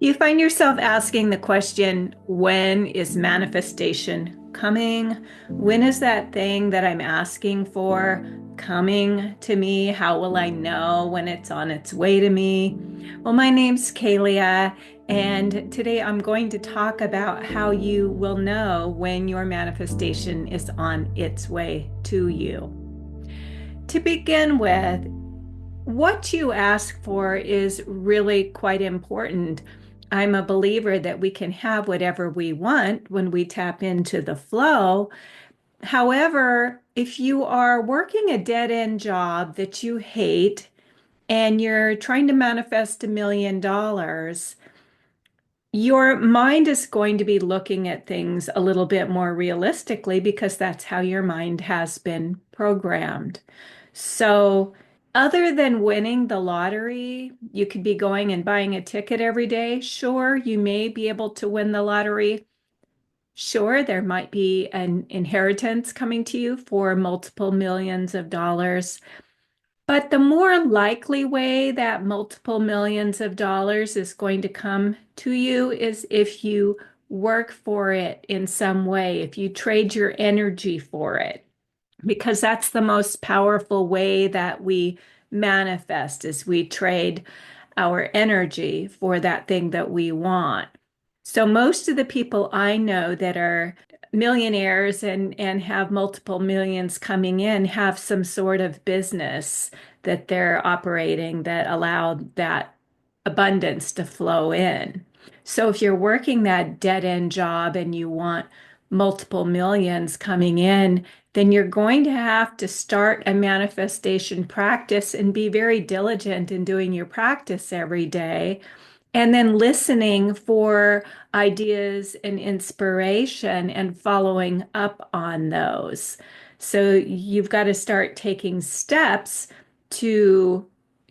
You find yourself asking the question, when is manifestation coming? When is that thing that I'm asking for coming to me? How will I know when it's on its way to me? Well, my name's Kalia, and today I'm going to talk about how you will know when your manifestation is on its way to you. To begin with, what you ask for is really quite important. I'm a believer that we can have whatever we want when we tap into the flow. However, if you are working a dead-end job that you hate and you're trying to manifest $1 million, your mind is going to be looking at things a little bit more realistically because that's how your mind has been programmed. So, other than winning the lottery, you could be going and buying a ticket every day. Sure, you may be able to win the lottery. Sure, there might be an inheritance coming to you for multiple millions of dollars. But the more likely way that multiple millions of dollars is going to come to you is if you work for it in some way, if you trade your energy for it, because that's the most powerful way that we manifest is we trade our energy for that thing that we want. So most of the people I know that are millionaires and have multiple millions coming in have some sort of business that they're operating that allow that abundance to flow in. So if you're working that dead end job and you want multiple millions coming in, then you're going to have to start a manifestation practice and be very diligent in doing your practice every day. And then listening for ideas and inspiration and following up on those. So you've got to start taking steps to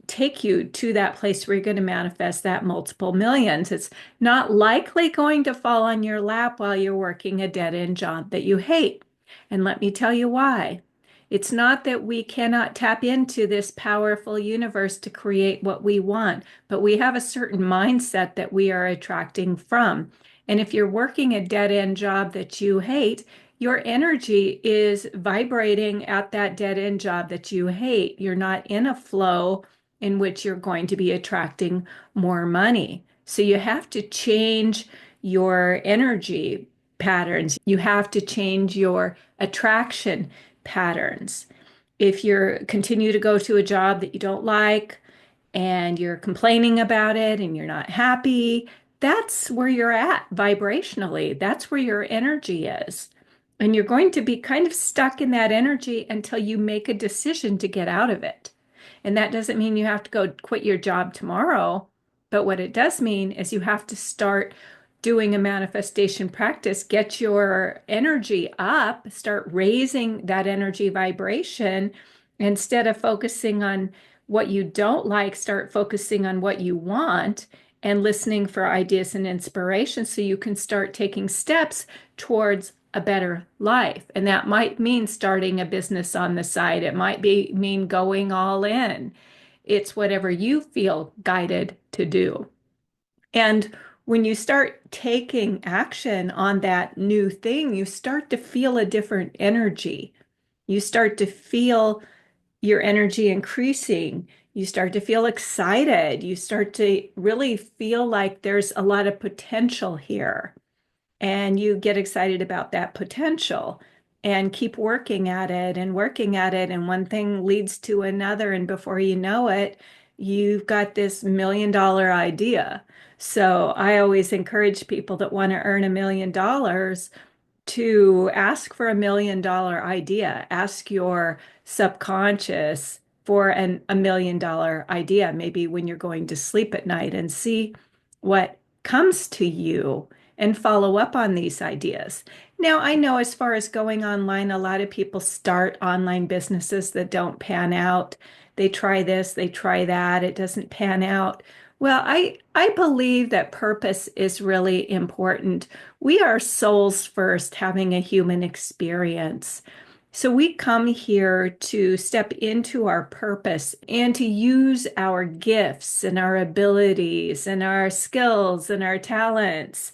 take you to that place where you're going to manifest that multiple millions. It's not likely going to fall on your lap while you're working a dead end job that you hate. And let me tell you why. It's not that we cannot tap into this powerful universe to create what we want, but we have a certain mindset that we are attracting from. And if you're working a dead end job that you hate, your energy is vibrating at that dead end job that you hate. You're not in a flow in which you're going to be attracting more money. So you have to change your energy patterns. You have to change your attraction patterns. If you're continue to go to a job that you don't like and you're complaining about it and you're not happy, that's where you're at vibrationally. That's where your energy is. And you're going to be kind of stuck in that energy until you make a decision to get out of it. And that doesn't mean you have to go quit your job tomorrow. But what it does mean is you have to start doing a manifestation practice, get your energy up, start raising that energy vibration. Instead of focusing on what you don't like, start focusing on what you want and listening for ideas and inspiration so you can start taking steps towards a better life. And that might mean starting a business on the side. It might mean going all in. It's whatever you feel guided to do. And when you start taking action on that new thing, you start to feel a different energy. You start to feel your energy increasing. You start to feel excited. You start to really feel like there's a lot of potential here. And you get excited about that potential and keep working at it and working at it. And one thing leads to another. And before you know it, you've got this $1 million idea. So I always encourage people that want to earn $1 million to ask for $1 million idea. Ask your subconscious for a $1 million idea, maybe when you're going to sleep at night, and see what comes to you and follow up on these ideas. Now, I know as far as going online, a lot of people start online businesses that don't pan out. They try this, they try that, it doesn't pan out. Well, I believe that purpose is really important. We are souls first, having a human experience. So we come here to step into our purpose and to use our gifts and our abilities and our skills and our talents.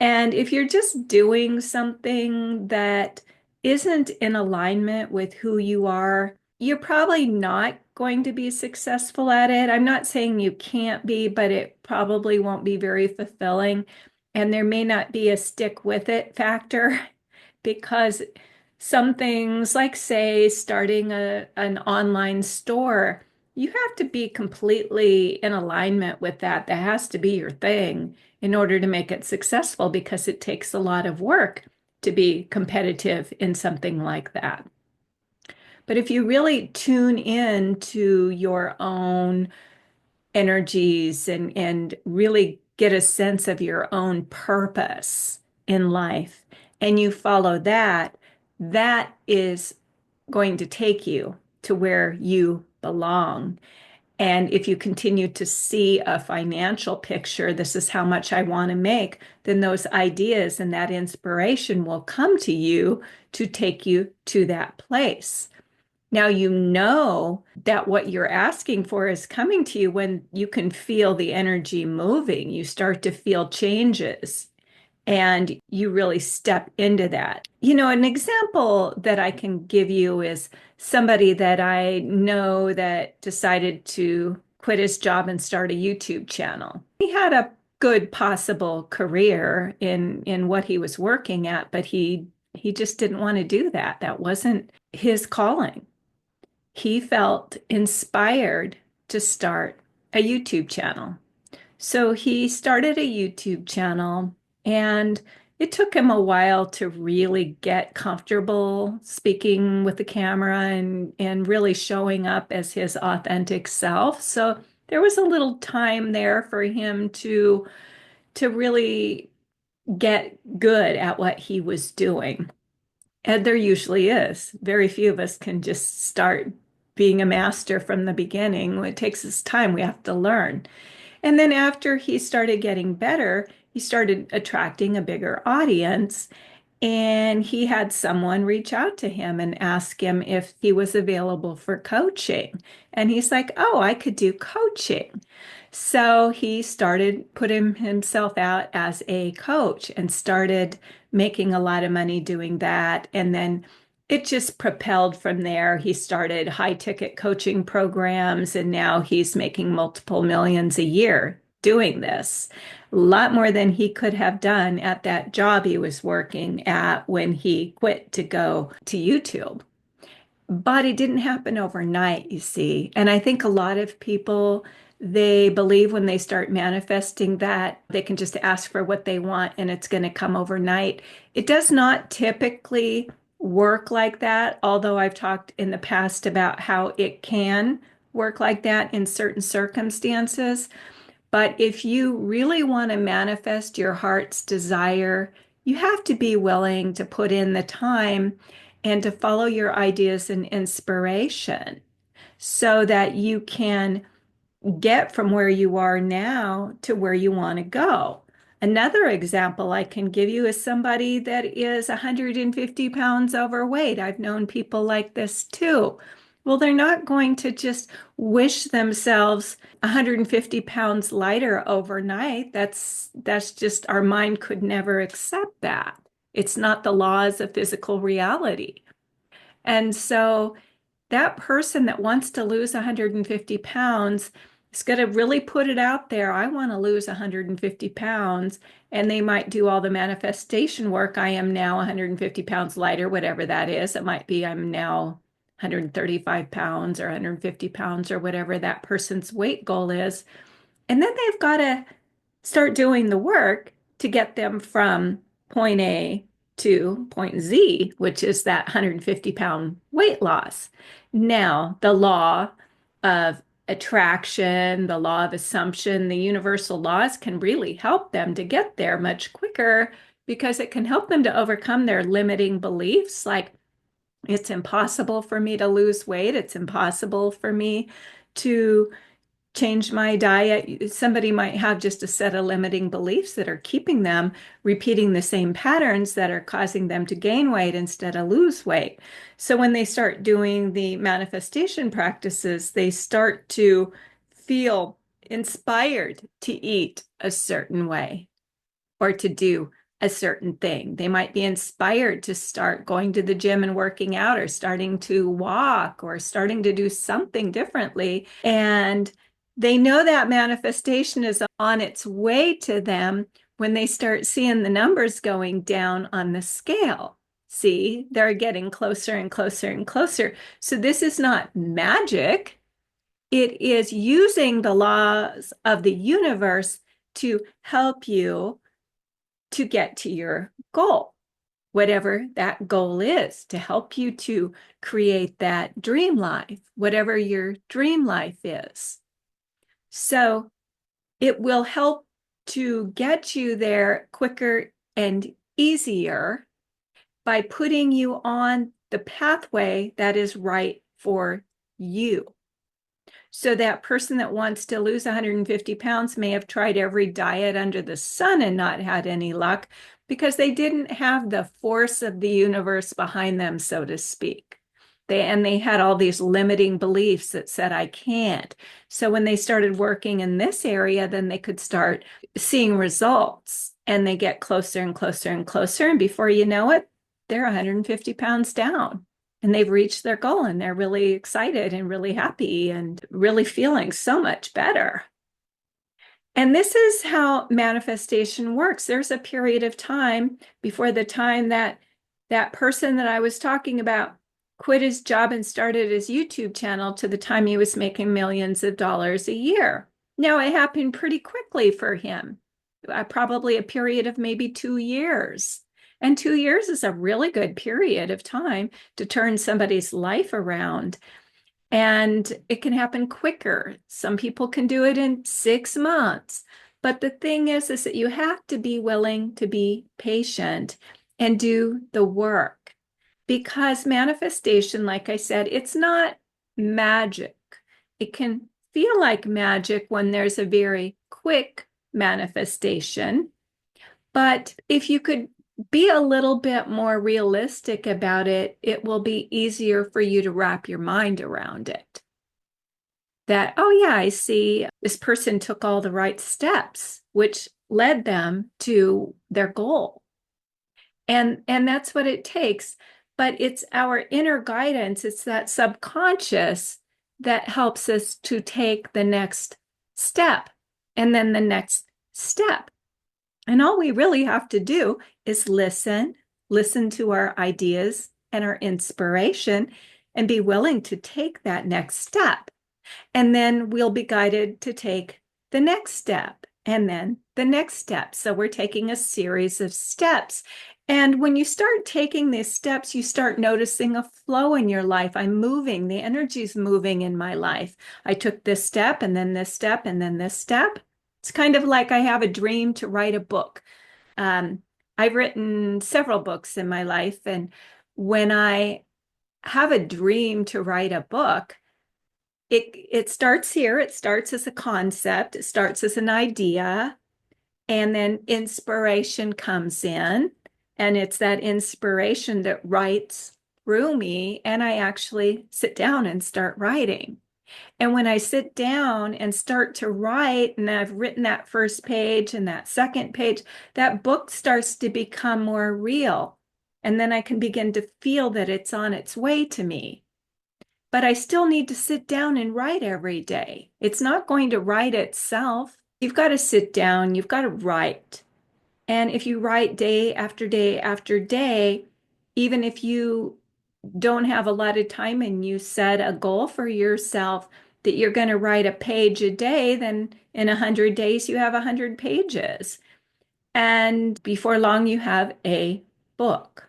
And if you're just doing something that isn't in alignment with who you are, you're probably not going to be successful at it. I'm not saying you can't be, but it probably won't be very fulfilling. And there may not be a stick with it factor because some things, like say starting an online store, you have to be completely in alignment with that. That has to be your thing in order to make it successful because it takes a lot of work to be competitive in something like that. But if you really tune in to your own energies and really get a sense of your own purpose in life and you follow that, that is going to take you to where you belong. And if you continue to see a financial picture, this is how much I want to make, then those ideas and that inspiration will come to you to take you to that place. Now, you know that what you're asking for is coming to you when you can feel the energy moving. You start to feel changes and you really step into that. You know, an example that I can give you is somebody that I know that decided to quit his job and start a YouTube channel. He had a good possible career in what he was working at, but he just didn't want to do that. That wasn't his calling. He felt inspired to start a YouTube channel. So he started a YouTube channel, and it took him a while to really get comfortable speaking with the camera and really showing up as his authentic self. So there was a little time there for him to really get good at what he was doing. And there usually is. Very few of us can just start being a master from the beginning. It takes us time. We have to learn. And then after he started getting better, he started attracting a bigger audience. And he had someone reach out to him and ask him if he was available for coaching. And he's like, oh, I could do coaching. So he started putting himself out as a coach and started making a lot of money doing that. And then it just propelled from there. He started high ticket coaching programs, and now he's making multiple millions a year doing this. A lot more than he could have done at that job he was working at when he quit to go to YouTube. But it didn't happen overnight, you see. And I think a lot of people, they believe when they start manifesting that they can just ask for what they want and it's going to come overnight. It does not typically work like that, although I've talked in the past about how it can work like that in certain circumstances. But if you really want to manifest your heart's desire, you have to be willing to put in the time and to follow your ideas and inspiration so that you can get from where you are now to where you want to go. Another example I can give you is somebody that is 150 pounds overweight. I've known people like this too. Well, they're not going to just wish themselves 150 pounds lighter overnight. That's just our mind could never accept that. It's not the laws of physical reality. And so that person that wants to lose 150 pounds is going to really put it out there. I want to lose 150 pounds. And they might do all the manifestation work. I am now 150 pounds lighter, whatever that is. It might be I'm now 135 pounds or 150 pounds or whatever that person's weight goal is. And then they've got to start doing the work to get them from point A to point Z, which is that 150-pound weight loss. Now, the law of attraction, the law of assumption, the universal laws can really help them to get there much quicker because it can help them to overcome their limiting beliefs like, it's impossible for me to lose weight. It's impossible for me to change my diet. Somebody might have just a set of limiting beliefs that are keeping them repeating the same patterns that are causing them to gain weight instead of lose weight. So when they start doing the manifestation practices, they start to feel inspired to eat a certain way or to do a certain thing. They might be inspired to start going to the gym and working out, or starting to walk, or starting to do something differently. And they know that manifestation is on its way to them when they start seeing the numbers going down on the scale. See, they're getting closer and closer and closer. So this is not magic. It is using the laws of the universe to help you to get to your goal, whatever that goal is, to help you to create that dream life, whatever your dream life is. So it will help to get you there quicker and easier by putting you on the pathway that is right for you. So that person that wants to lose 150 pounds may have tried every diet under the sun and not had any luck because they didn't have the force of the universe behind them, so to speak. They had all these limiting beliefs that said, I can't. So when they started working in this area, then they could start seeing results, and they get closer and closer and closer. And before you know it, they're 150 pounds down. And they've reached their goal, and they're really excited and really happy and really feeling so much better. And this is how manifestation works. There's a period of time before the time that that person that I was talking about quit his job and started his YouTube channel to the time he was making millions of dollars a year. Now, it happened pretty quickly for him, probably a period of maybe 2 years. And 2 years is a really good period of time to turn somebody's life around. And it can happen quicker. Some people can do it in 6 months. But the thing is that you have to be willing to be patient and do the work. Because manifestation, like I said, it's not magic. It can feel like magic when there's a very quick manifestation. But if you could be a little bit more realistic about it, it will be easier for you to wrap your mind around it. That, oh yeah, I see this person took all the right steps, which led them to their goal. And that's what it takes. But it's our inner guidance, it's that subconscious that helps us to take the next step and then the next step. And all we really have to do is listen to our ideas and our inspiration, and be willing to take that next step. And then we'll be guided to take the next step and then the next step. So we're taking a series of steps. And when you start taking these steps, you start noticing a flow in your life. I'm moving, the energy's moving in my life. I took this step and then this step and then this step. It's kind of like I have a dream to write a book. I've written several books in my life, and when I have a dream to write a book, it starts here. It starts as a concept. It starts as an idea, and then inspiration comes in, and it's that inspiration that writes through me, and I actually sit down and start writing. And when I sit down and start to write, and I've written that first page and that second page, that book starts to become more real. And then I can begin to feel that it's on its way to me. But I still need to sit down and write every day. It's not going to write itself. You've got to sit down, you've got to write. And if you write day after day after day, even if you don't have a lot of time and you set a goal for yourself that you're going to write a page a day, then in 100 days you have 100 pages. And before long you have a book.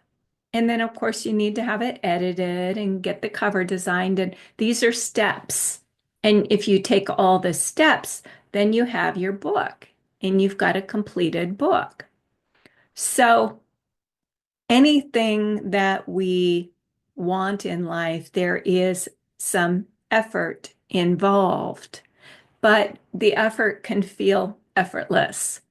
And then of course you need to have it edited and get the cover designed. And these are steps. And if you take all the steps, then you have your book and you've got a completed book. So anything that we want in life, there is some effort involved. but the effort can feel effortless.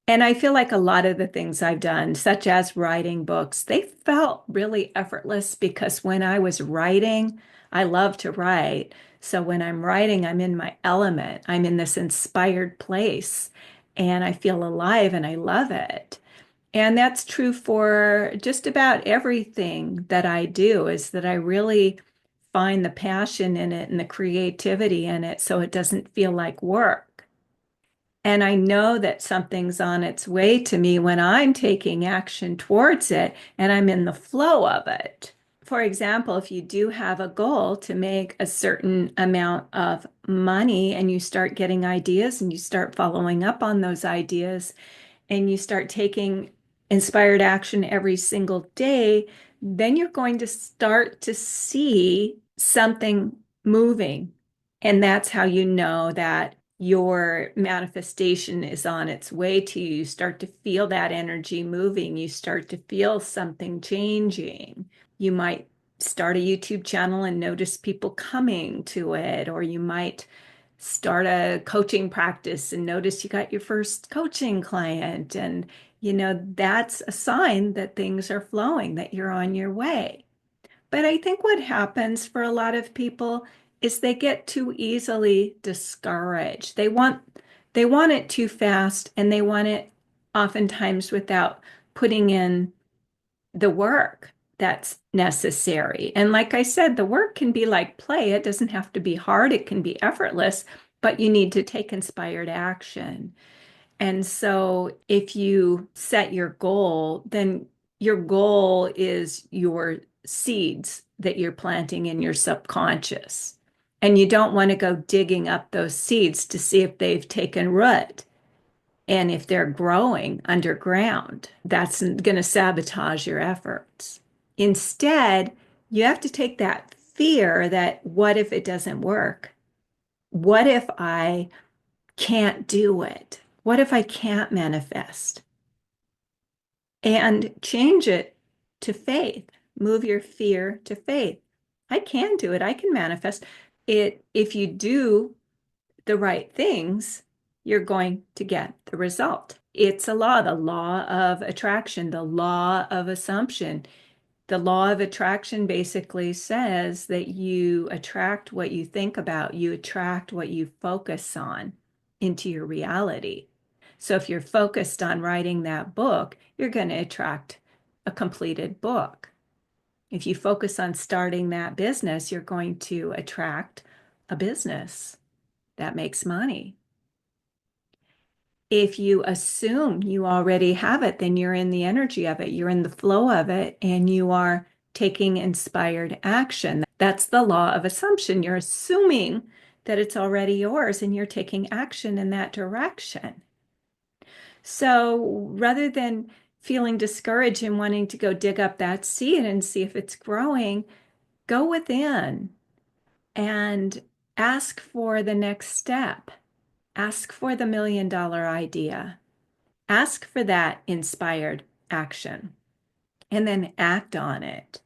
And I feel like a lot of the things I've done, such as writing books, they felt really effortless because when I was writing, I love to write. So when I'm writing, I'm in my element. I'm in this inspired place and I feel alive and I love it. And that's true for just about everything that I do, is that I really find the passion in it and the creativity in it so it doesn't feel like work. And I know that something's on its way to me when I'm taking action towards it and I'm in the flow of it. For example, if you do have a goal to make a certain amount of money and you start getting ideas and you start following up on those ideas, and you start taking inspired action every single day, then you're going to start to see something moving. And that's how you know that your manifestation is on its way to you. You start to feel that energy moving. You start to feel something changing. You might start a YouTube channel and notice people coming to it, or you might start a coaching practice and notice you got your first coaching client. And, that's a sign that things are flowing, that you're on your way. But I think what happens for a lot of people is they get too easily discouraged. They want it too fast and they want it oftentimes without putting in the work that's necessary. And like I said, the work can be like play. It doesn't have to be hard, it can be effortless, but you need to take inspired action. And so if you set your goal, then your goal is your seeds that you're planting in your subconscious. And you don't want to go digging up those seeds to see if they've taken root. And if they're growing underground, that's going to sabotage your efforts. Instead, you have to take that fear that what if it doesn't work? What if I can't do it? What if I can't manifest? And change it to faith. Move your fear to faith. I can do it. I can manifest it. If you do the right things, you're going to get the result. It's a law, the law of attraction, the law of assumption. The law of attraction basically says that you attract what you think about, you attract what you focus on into your reality. So if you're focused on writing that book, you're going to attract a completed book. If you focus on starting that business, you're going to attract a business that makes money. If you assume you already have it, then you're in the energy of it, you're in the flow of it, and you are taking inspired action. That's the law of assumption. You're assuming that it's already yours and you're taking action in that direction. So rather than feeling discouraged and wanting to go dig up that seed and see if it's growing, go within and ask for the next step. Ask for the $1 million idea. Ask for that inspired action and then act on it.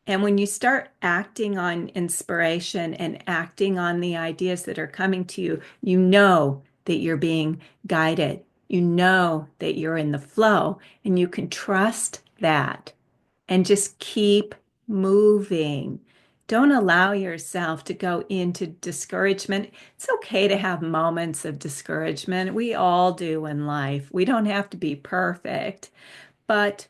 And when you start acting on inspiration and acting on the ideas that are coming to you, you know that you're being guided. You know that you're in the flow and you can trust that and just keep moving. Don't allow yourself to go into discouragement. It's okay to have moments of discouragement. We all do in life. We don't have to be perfect, but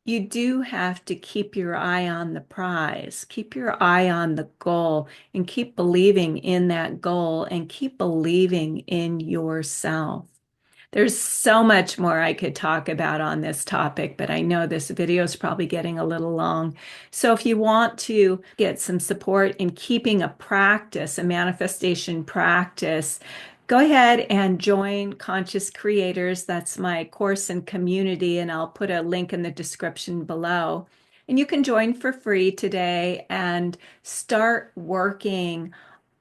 you do have to keep your eye on the prize, keep your eye on the goal, and keep believing in that goal and keep believing in yourself. There's so much more I could talk about on this topic, but I know this video is probably getting a little long. So if you want to get some support in keeping a practice, a manifestation practice, go ahead and join Conscious Creators. That's my course and community, and I'll put a link in the description below. And you can join for free today and start working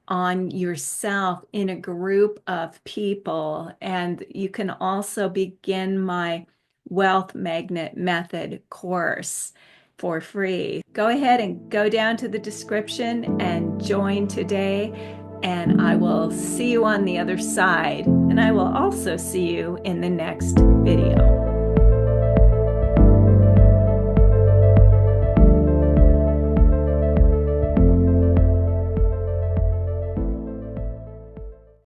on yourself in a group of people. And you can also begin my Wealth Magnet Method course for free. Go ahead and go down to the description and join today. and I will see you on the other side, and I will also see you in the next video.